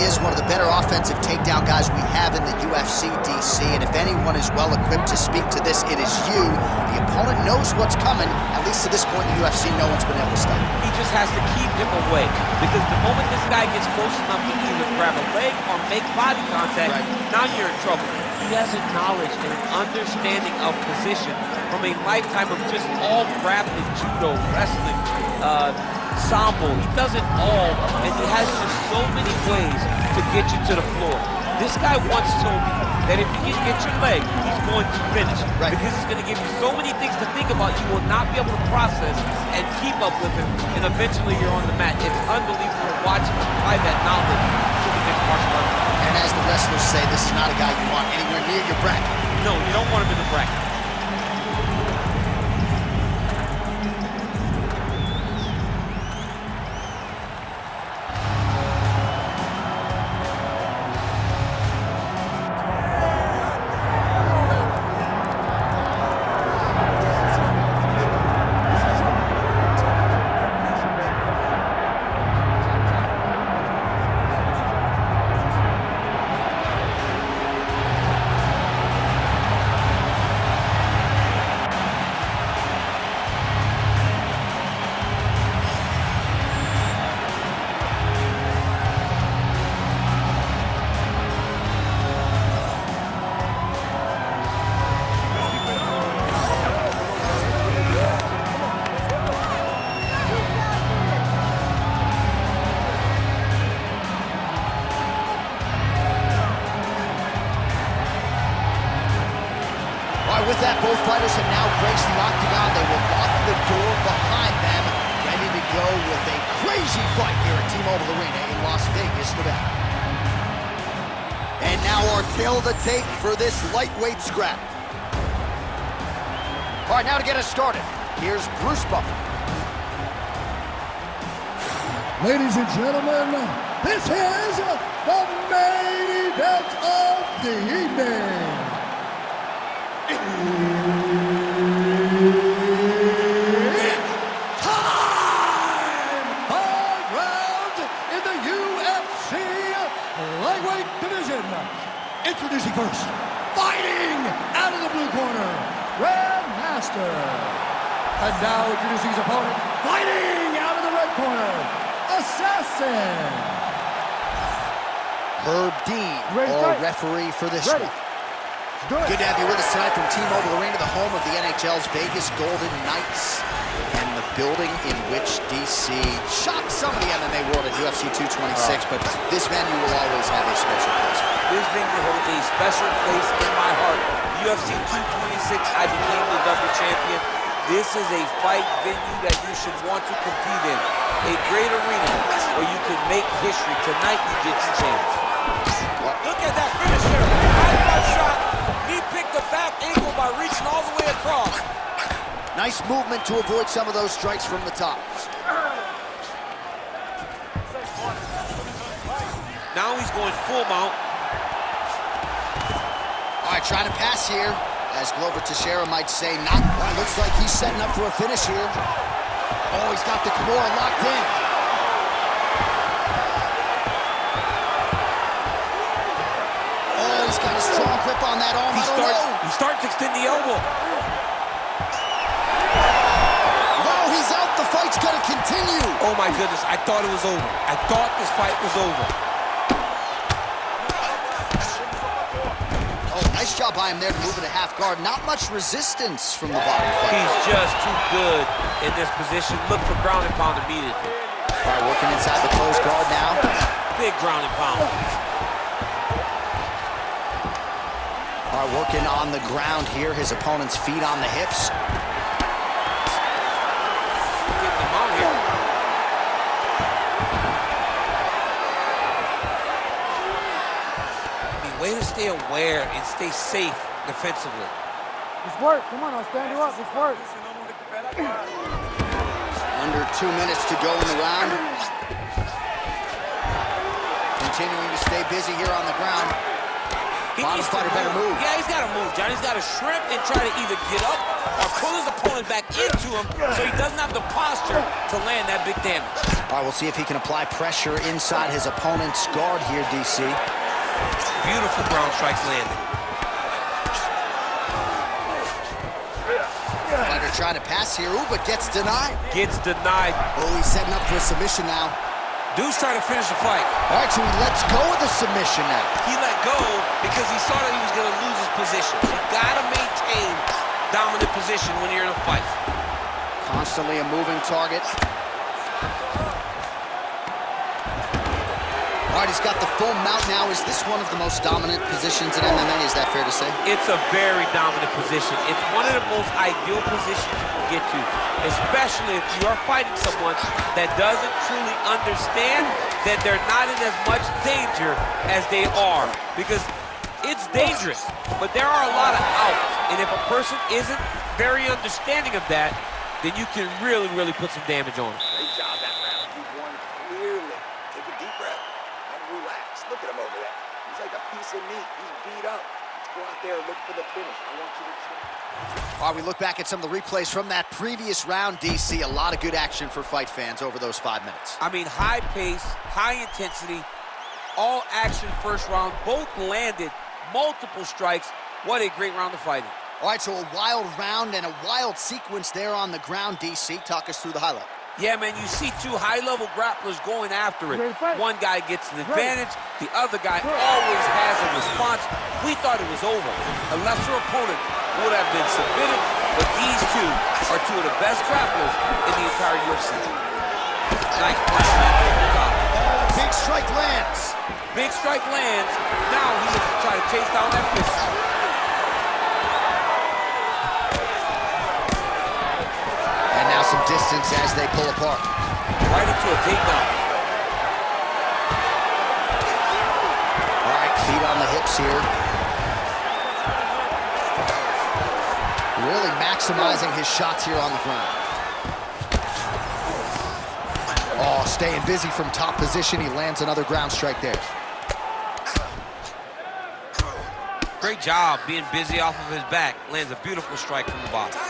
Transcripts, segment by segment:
is one of the better offensive takedown guys we have in the UFC, DC, and if anyone is well equipped to speak to this, it is you. The opponent knows what's coming. At least to this point in the UFC, no one's been able to stop him. He just has to keep him away, because the moment this guy gets close enough to either grab a leg or make body contact, now you're in trouble. He has a knowledge and an understanding of position from a lifetime of just all grappling, judo, wrestling, sambo. He does it all, and he has just so many ways to get you to the floor. This guy once told me that if you can get your leg, he's going to finish. Because he's going to give you so many things to think about, you will not be able to process and keep up with him, and eventually you're on the mat. It's unbelievable to watch him apply that knowledge to the mixed martial arts. And as the wrestlers say, this is not a guy you want anywhere near your bracket. No, you don't want him in the bracket. With that, both fighters have now braced the octagon. They will lock the door behind them, ready to go with a crazy fight here at T-Mobile Arena in Las Vegas, Nevada. And now our tale of the tape for this lightweight scrap. All right, now to get us started, here's Bruce Buffer. Ladies and gentlemen, this is the main event of the evening. It's time! 5 rounds in the UFC lightweight division. Introducing first, fighting out of the blue corner, Grandmaster. And now introducing his opponent, fighting out of the red corner, Assassin. Herb Dean, our referee for this one. Good to have you with us tonight from T-Mobile Arena, the home of the NHL's Vegas Golden Knights, and the building in which DC shocked some of the MMA world at UFC 226, but this venue will always have a special place. This venue holds a special place in my heart. UFC 226, I became the double champion. This is a fight venue that you should want to compete in. A great arena where you can make history. Tonight you get your chance. Look at that finish here. High shot. He picked the back ankle by reaching all the way across. Nice movement to avoid some of those strikes from the top. Now he's going full mount. All right, trying to pass here. As Glover Teixeira might say, not. Well, looks like he's setting up for a finish here. Oh, he's got the Kimura locked in. Oh, he's got a strong grip on that arm. He starts to extend the elbow. No, he's out. The fight's going to continue. Oh, my goodness. I thought it was over. I thought this fight was over. Nice job by him there to move it to half guard. Not much resistance from the bottom fighter. He's just too good in this position. Look for ground and pound immediately. All right, working inside the closed guard now. Big ground and pound. All right, working on the ground here. His opponent's feet on the hips. Getting him out here. Way to stay aware and stay safe defensively. It's work. Come on, I'll stand you up. It's work. Under 2 minutes to go in the round. Continuing to stay busy here on the ground. Bottom fighter better move. Yeah, he's got to move, John. He's got to shrimp and try to either get up or pull his opponent back into him so he doesn't have the posture to land that big damage. All right, we'll see if he can apply pressure inside his opponent's guard here, DC. Beautiful ground strikes landed. Fighter trying to pass here, ooh, but gets denied. Gets denied. Oh, he's setting up for a submission now. Dude's trying to finish the fight. All right, so he lets go of the submission now. He let go because he saw that he was going to lose his position. You got to maintain dominant position when you're in a fight. Constantly a moving target. All right, he's got the full mount now. Is this one of the most dominant positions in MMA? Is that fair to say? It's a very dominant position. It's one of the most ideal positions you can get to, especially if you are fighting someone that doesn't truly understand that they're not in as much danger as they are. Because it's dangerous, but there are a lot of outs. And if a person isn't very understanding of that, then you can really, really put some damage on them. Great job that round. You won clearly. Take a deep breath and relax. Look at him over there. He's like a piece of meat. He's beat up. Let's go out there and look for the finish. I want you to check. While we look back at some of the replays from that previous round, DC, a lot of good action for fight fans over those 5 minutes. I mean, high pace, high intensity, all action first round. Both landed multiple strikes. What a great round of fighting. All right, so a wild round and a wild sequence there on the ground, DC. Talk us through the highlight. Yeah, man, you see two high-level grapplers going after it. One guy gets an advantage, the other guy always has a response. We thought it was over. A lesser opponent would have been submitted, but these two are two of the best grapplers in the entire UFC. Nice punch, man. Big strike lands. Big strike lands. Now he looks to try to chase down that finish. And now some distance as they pull apart. Right into a takedown. All right, feet on the hips here. Really maximizing his shots here on the ground. Oh, staying busy from top position. He lands another ground strike there. Great job being busy off of his back. Lands a beautiful strike from the bottom.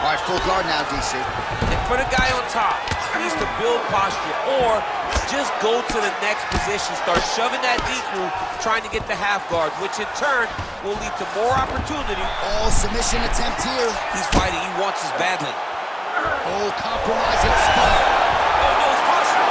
All right, full guard now, DC. And for the guy on top, he needs to build posture or just go to the next position. Start shoving that knee through, trying to get the half guard, which in turn will lead to more opportunity. Oh, submission attempt here. He's fighting. He wants this badly. Oh, compromising spot. Oh, no, it's posture.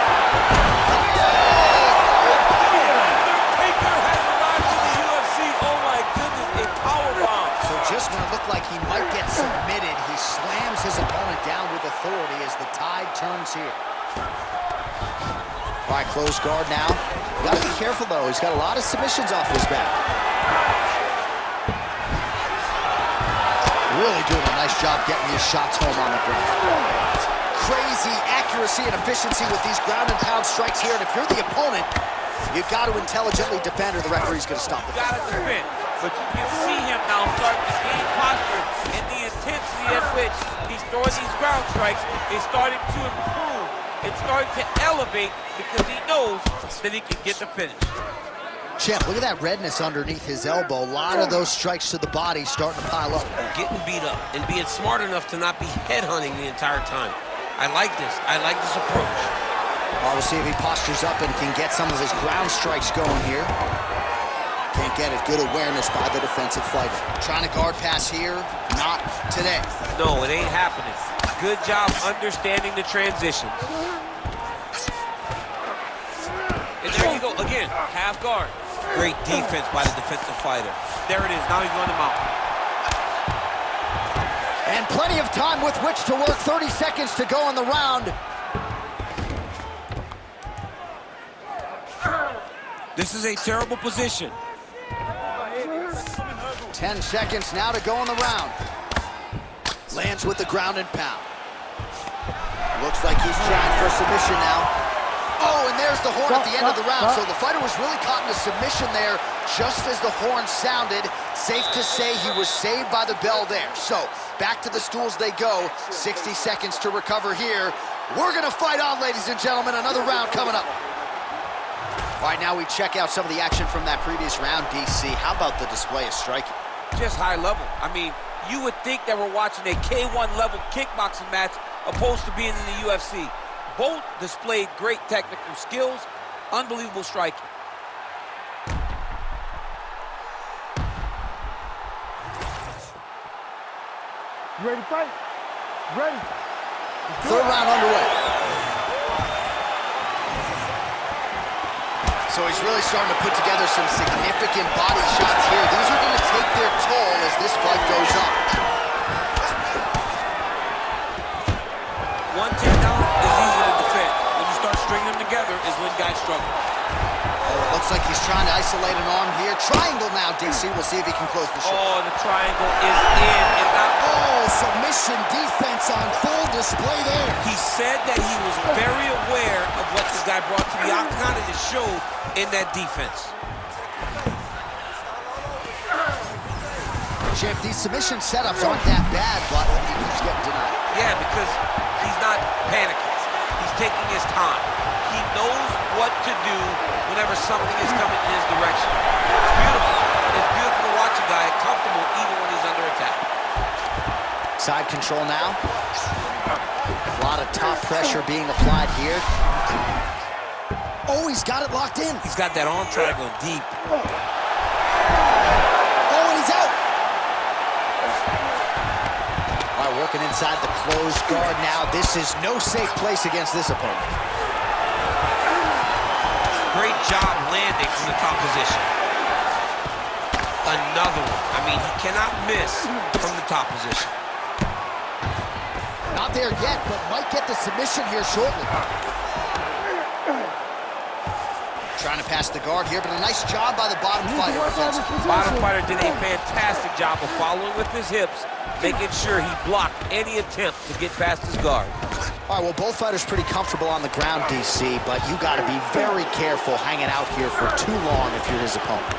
Undertaker has arrived in the UFC. Oh, my goodness, a powerbomb. So just when it looked like he might get submitted, he slams his opponent down with authority as the tide turns here. All right, close guard now. You gotta be careful, though. He's got a lot of submissions off his back. Really doing a nice job getting these shots home on the ground. Crazy accuracy and efficiency with these ground and pound strikes here. And if you're the opponent, you've got to intelligently defend or the referee's going to stop it. You got to defend. But you can see him now starting to gain posture, and the intensity at which he's throwing these ground strikes is starting to improve. It's starting to elevate because he knows that he can get the finish. Champ, look at that redness underneath his elbow. A lot of those strikes to the body starting to pile up. Getting beat up and being smart enough to not be headhunting the entire time. I like this. I like this approach. Well, we'll see if he postures up and can get some of his ground strikes going here. Can't get it. Good awareness by the defensive fighter. Trying to guard pass here. Not today. No, it ain't happening. Good job understanding the transitions. And there you go. Again, half guard. Great defense by the defensive fighter. There it is. Now he's running him out. And plenty of time with which to work. 30 seconds to go in the round. This is a terrible position. 10 seconds now to go in the round. Lands with the ground and pound. Looks like he's trying for submission now. Oh, and there's the horn at the end of the round. So the fighter was really caught in a submission there just as the horn sounded. Safe to say he was saved by the bell there. So back to the stools they go. 60 seconds to recover here. We're going to fight on, ladies and gentlemen. Another round coming up. All right, now we check out some of the action from that previous round, DC. How about the display of striking? Just high level. I mean, You would think that we're watching a K1 level kickboxing match opposed to being in the UFC. Both displayed great technical skills, unbelievable striking. You ready to fight? Ready. Third round underway. So he's really starting to put together some significant body shots here. These are going to take their toll as this fight goes up. One takedown is easy to defend. When you start stringing them together is when guys struggle. Oh, it looks like he's trying to isolate an arm here. Triangle now, DC. We'll see if he can close the show. Oh, the triangle is in. And now, oh, submission defense on full display there. he said that he was very aware of what this guy brought to the octagon, and it showed in that defense. Champ, these submission setups aren't that bad, but he keeps getting denied. Yeah, because he's not panicking. He's taking his time. He knows what to do whenever something is coming in his direction. It's beautiful. It's beautiful to watch a guy comfortable even when he's under attack. Side control now. A lot of top pressure being applied here. Oh, he's got it locked in. He's got that arm triangle deep. Oh, and he's out. All right, working inside the closed guard now. This is no safe place against this opponent. Great job landing from the top position. Another one. I mean, he cannot miss from the top position. Not there yet, but might get the submission here shortly. Trying to pass the guard here, but a nice job by the bottom fighter. Bottom fighter did a fantastic job of following with his hips, making sure he blocked any attempt to get past his guard. All right, well, both fighters pretty comfortable on the ground, DC, but you got to be very careful hanging out here for too long if you're his opponent.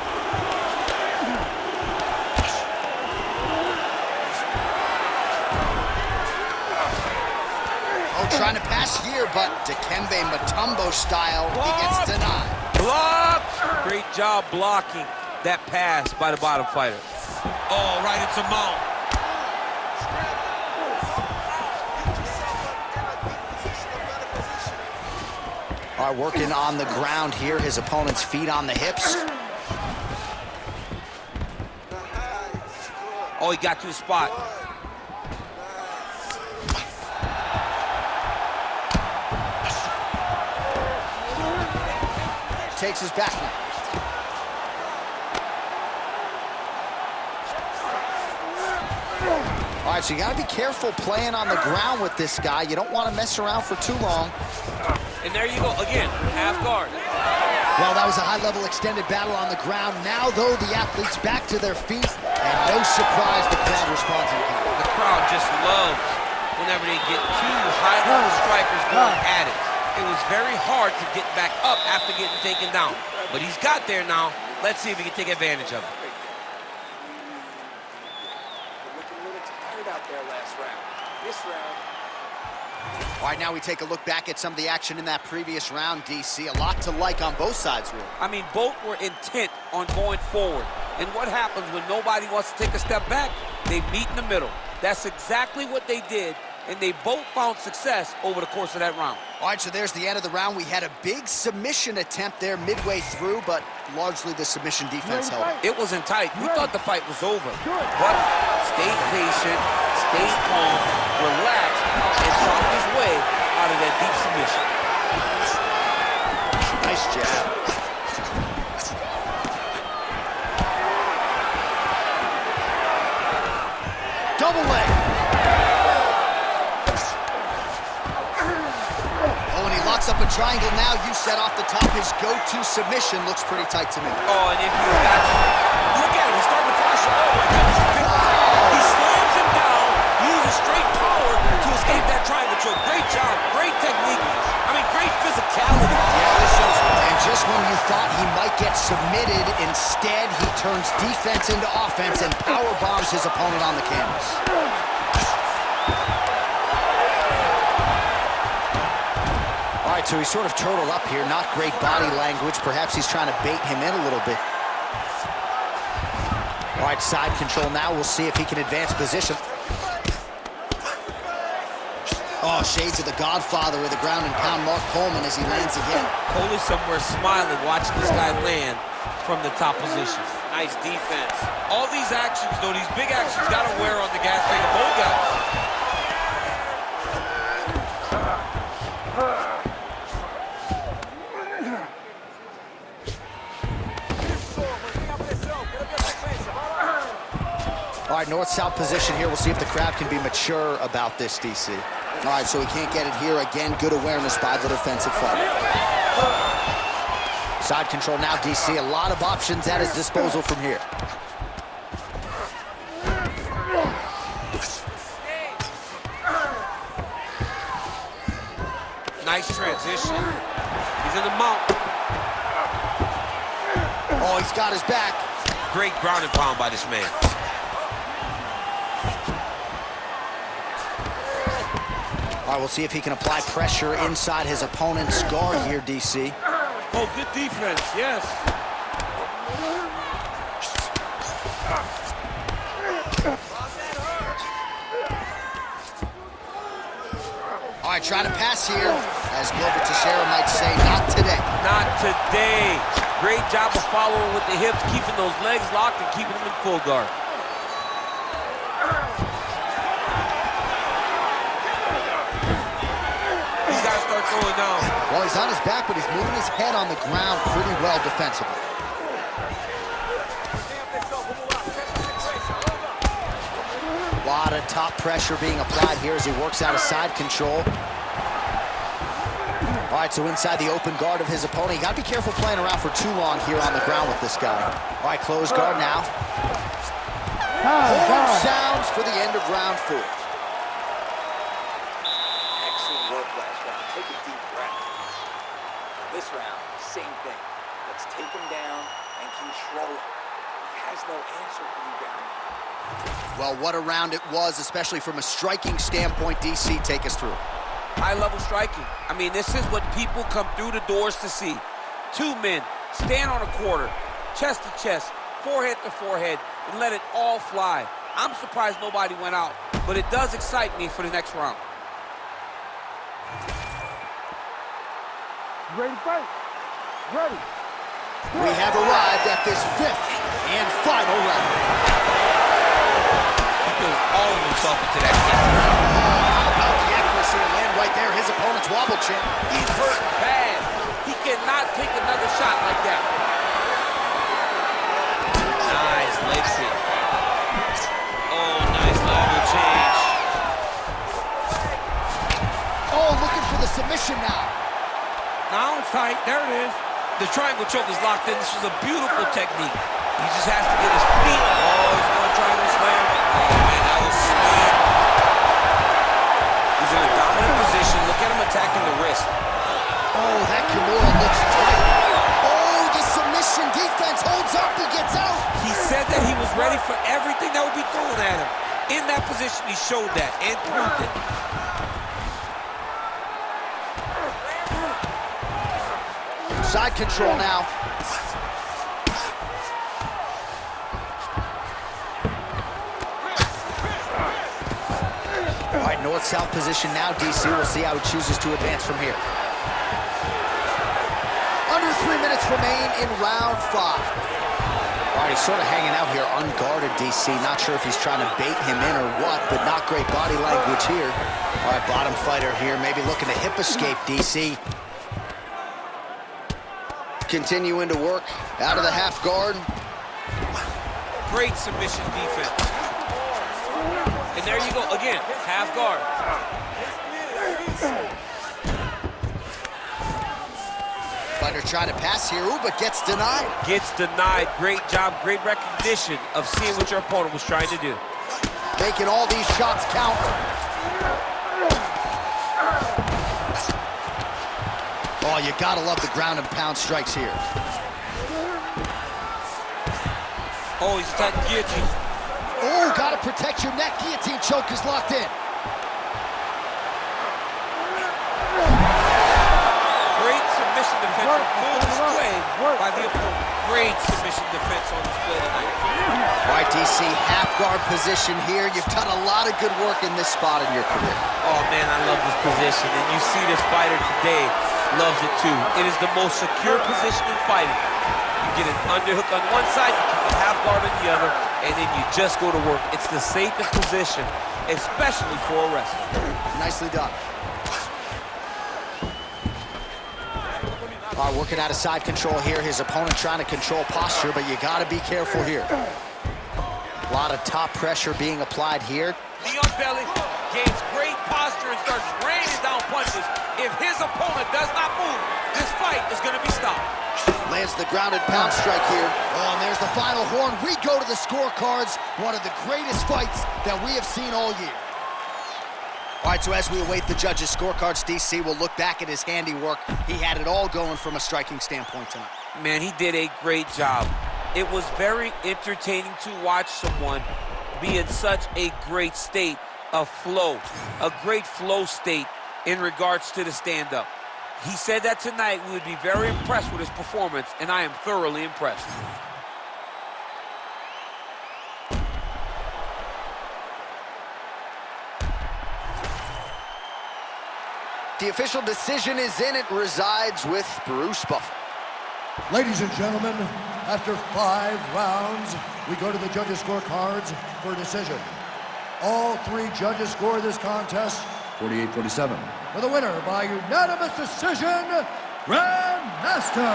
Oh, trying to pass here, but Dikembe Mutombo style, he gets denied. Blocked! Great job blocking that pass by the bottom fighter. Oh, right into mount. All right, working on the ground here. His opponent's feet on the hips. Oh, he got to his spot. Takes his back now. All right, so you got to be careful playing on the ground with this guy. You don't want to mess around for too long. And there you go, again, half guard. Well, that was a high-level extended battle on the ground. Now, though, the athletes back to their feet, and no surprise the crowd responds. The crowd just loves whenever they get two high-level strikers going at it. It was very hard to get back up after getting taken down. But he's got there now. Let's see if he can take advantage of it. Looking a little tired out there last round. This round. All right, now we take a look back at some of the action in that previous round, DC. A lot to like on both sides, really. I mean, both were intent on going forward. And what happens when nobody wants to take a step back? They meet in the middle. That's exactly what they did, and they both found success over the course of that round. All right, so there's the end of the round. We had a big submission attempt there midway through, but largely the submission defense held. It wasn't tight. We thought the fight was over. But stay patient, stay calm, relax, and talk his way out of that deep submission. Nice jab. Double leg. Locks up a triangle now. You set off the top. His go-to submission looks pretty tight to me. Oh, and if you got look at him, he's starting to flash. Oh my goodness, he slams him down. He uses straight power to escape that triangle choke. Great job, great technique. I mean, great physicality. Yeah, this is, and just when you thought he might get submitted, instead he turns defense into offense and power bombs his opponent on the canvas. All right, so he's sort of turtled up here. Not great body language. Perhaps he's trying to bait him in a little bit. All right, side control now. We'll see if he can advance position. Oh, shades of the Godfather with the ground and pound Mark Coleman as he lands again. Cole is somewhere smiling, watching this guy land from the top position. Nice defense. All these actions, though, these big actions, got to wear on the gas tank of both guys. All right, north-south position here. We'll see if the crowd can be mature about this, DC. All right, so he can't get it here. Again, good awareness by the defensive fighter. Side control now, DC. A lot of options at his disposal from here. Nice transition. He's in the mount. Oh, he's got his back. Great ground and pound by this man. All right, we'll see if he can apply pressure inside his opponent's guard here, DC. Oh, good defense, yes. All right, trying to pass here. As Roberto Satoshi might say, not today. Not today. Great job of following with the hips, keeping those legs locked and keeping them in full guard. Going down. Well, he's on his back, but he's moving his head on the ground pretty well defensively. A lot of top pressure being applied here as he works out of side control. All right, so inside the open guard of his opponent. You got to be careful playing around for too long here on the ground with this guy. All right, closed guard now. Horn sounds for the end of round 4. This round, same thing. Let's take him down and control him. He has no answer for you down there. Well, what a round it was, especially from a striking standpoint. DC, take us through. High-level striking. I mean, this is what people come through the doors to see. Two men stand on a quarter, chest to chest, forehead to forehead, and let it all fly. I'm surprised nobody went out, but it does excite me for the next round. Ready to fight? Ready. We have arrived at this 5th and final round. He threw all of himself into that kick. How about the accuracy and land right there? His opponent's wobble chin. He's hurt bad. He cannot take another shot like that. Nice leg sweep. Oh, nice level change. Oh, looking for the submission now. Now it's tight. There it is. The triangle choke is locked in. This was a beautiful technique. He just has to get his feet. Oh, he's going to triangle slam. Oh, man, that was sweet. He's in a dominant position. Look at him attacking the wrist. Oh, that Kimura looks tight. Oh, the submission defense holds up. He gets out. He said that he was ready for everything that would be thrown at him. In that position, he showed that and proved it. Side control now. All right, north-south position now, DC. We'll see how he chooses to advance from here. Under 3 minutes remain in round 5. All right, he's sort of hanging out here, unguarded, DC. Not sure if he's trying to bait him in or what, but not great body language here. All right, bottom fighter here, maybe looking to hip escape, DC. Continuing to work out of the half guard. Great submission defense. And there you go, again, half guard. Fighter trying to pass here, ooh, but gets denied. Gets denied. Great job, great recognition of seeing what your opponent was trying to do. Making all these shots count. Oh, you gotta love the ground and pound strikes here. Oh, he's attacking guillotine. Oh, gotta protect your neck. Guillotine choke is locked in. Great submission defense on full display by the opponent. Great submission defense on display tonight. All right, right, DC, half guard position here. You've done a lot of good work in this spot in your career. Oh, man, I love this position. And you see this fighter today loves it, too. It is the most secure position in fighting. You get an underhook on one side, you keep a half guard on the other, and then you just go to work. It's the safest position, especially for a wrestler. Nicely done. All right, working out of side control here. His opponent trying to control posture, but you got to be careful here. A lot of top pressure being applied here. Knee on belly, gains great posture and starts raining down punches. If his opponent does not move, this fight is going to be stopped. Lands the grounded pound strike here. Oh, and there's the final horn. We go to the scorecards. One of the greatest fights that we have seen all year. All right, so as we await the judges' scorecards, DC will look back at his handiwork. He had it all going from a striking standpoint tonight. Man, he did a great job. It was very entertaining to watch someone be in such a great state of flow, a great flow state in regards to the stand-up. He said that tonight we would be very impressed with his performance, and I am thoroughly impressed. The official decision is in. It resides with Bruce Buffer. Ladies and gentlemen, after 5 rounds, we go to the judges' scorecards for a decision. All 3 judges score this contest 48-47. For the winner by unanimous decision, Grandmaster.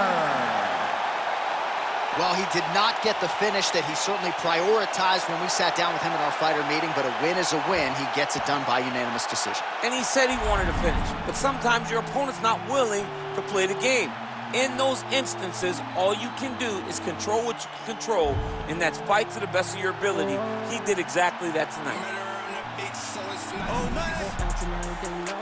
Well, he did not get the finish that he certainly prioritized when we sat down with him at our fighter meeting, but a win is a win. He gets it done by unanimous decision. And he said he wanted to finish, but sometimes your opponent's not willing to play the game. In those instances, all you can do is control what you can control, and that's fight to the best of your ability. He did exactly that tonight.